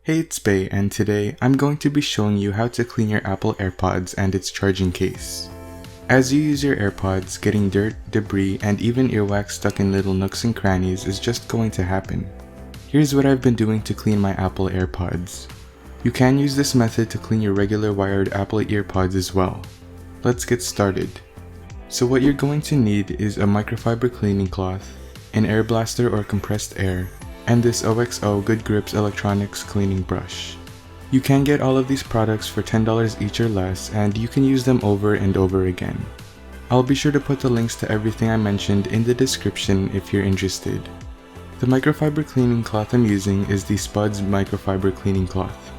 Hey, it's Bey, and today I'm going to be showing you how to clean your Apple AirPods and its charging case. As you use your AirPods, getting dirt, debris, and even earwax stuck in little nooks and crannies is just going to happen. Here's what I've been doing to clean my Apple AirPods. You can use this method to clean your regular wired Apple EarPods as well. Let's get started. So what you're going to need is a microfiber cleaning cloth, an air blaster or compressed air, and this OXO Good Grips electronics cleaning brush. You can get all of these products for $10 each or less, and you can use them over and over again. I'll be sure to put the links to everything I mentioned in the description if you're interested. The microfiber cleaning cloth I'm using is the Spudz microfiber cleaning cloth.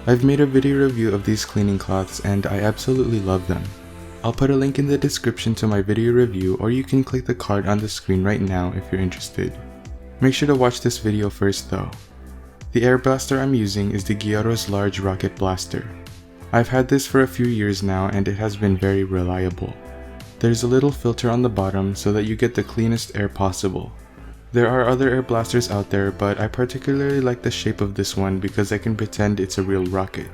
I've made a video review of these cleaning cloths and I absolutely love them. I'll put a link in the description to my video review, or you can click the card on the screen right now if you're interested. Make sure to watch this video first though. The air blaster I'm using is the Giottos large rocket blaster. I've had this for a few years now and it has been very reliable. There's a little filter on the bottom so that you get the cleanest air possible. There are other air blasters out there, but I particularly like the shape of this one because I can pretend it's a real rocket.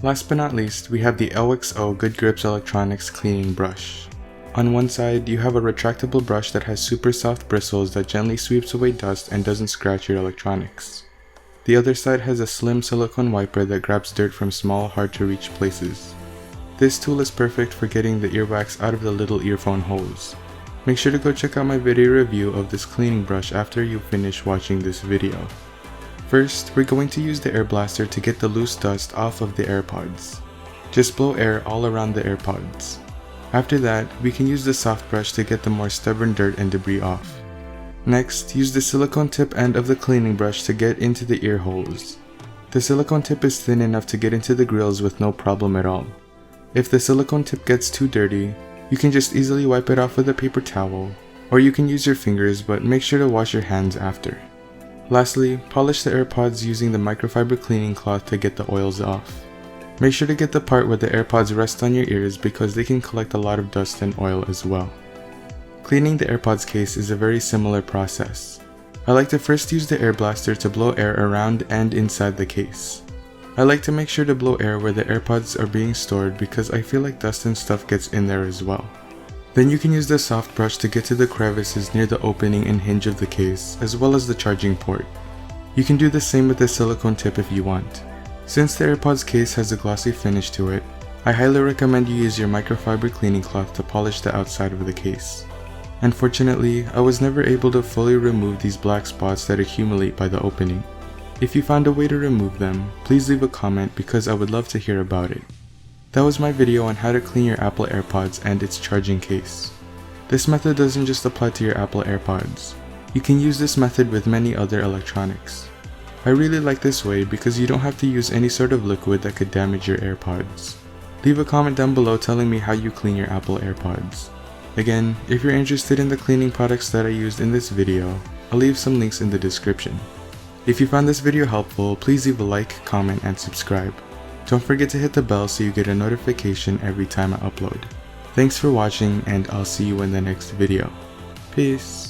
Last but not least, we have the OXO Good Grips electronics cleaning brush. On one side, you have a retractable brush that has super soft bristles that gently sweeps away dust and doesn't scratch your electronics. The other side has a slim silicone wiper that grabs dirt from small, hard to reach places. This tool is perfect for getting the earwax out of the little earphone holes. Make sure to go check out my video review of this cleaning brush after you finish watching this video. First, we're going to use the air blaster to get the loose dust off of the AirPods. Just blow air all around the AirPods. After that, we can use the soft brush to get the more stubborn dirt and debris off. Next, use the silicone tip end of the cleaning brush to get into the ear holes. The silicone tip is thin enough to get into the grills with no problem at all. If the silicone tip gets too dirty, you can just easily wipe it off with a paper towel, or you can use your fingers, but make sure to wash your hands after. Lastly, polish the AirPods using the microfiber cleaning cloth to get the oils off. Make sure to get the part where the AirPods rest on your ears because they can collect a lot of dust and oil as well. Cleaning the AirPods case is a very similar process. I like to first use the air blaster to blow air around and inside the case. I like to make sure to blow air where the AirPods are being stored because I feel like dust and stuff gets in there as well. Then you can use the soft brush to get to the crevices near the opening and hinge of the case, as well as the charging port. You can do the same with the silicone tip if you want. Since the AirPods case has a glossy finish to it, I highly recommend you use your microfiber cleaning cloth to polish the outside of the case. Unfortunately, I was never able to fully remove these black spots that accumulate by the opening. If you found a way to remove them, please leave a comment because I would love to hear about it. That was my video on how to clean your Apple AirPods and its charging case. This method doesn't just apply to your Apple AirPods. You can use this method with many other electronics. I really like this way because you don't have to use any sort of liquid that could damage your AirPods. Leave a comment down below telling me how you clean your Apple AirPods. Again, if you're interested in the cleaning products that I used in this video, I'll leave some links in the description. If you found this video helpful, please leave a like, comment, and subscribe. Don't forget to hit the bell so you get a notification every time I upload. Thanks for watching, and I'll see you in the next video. Peace!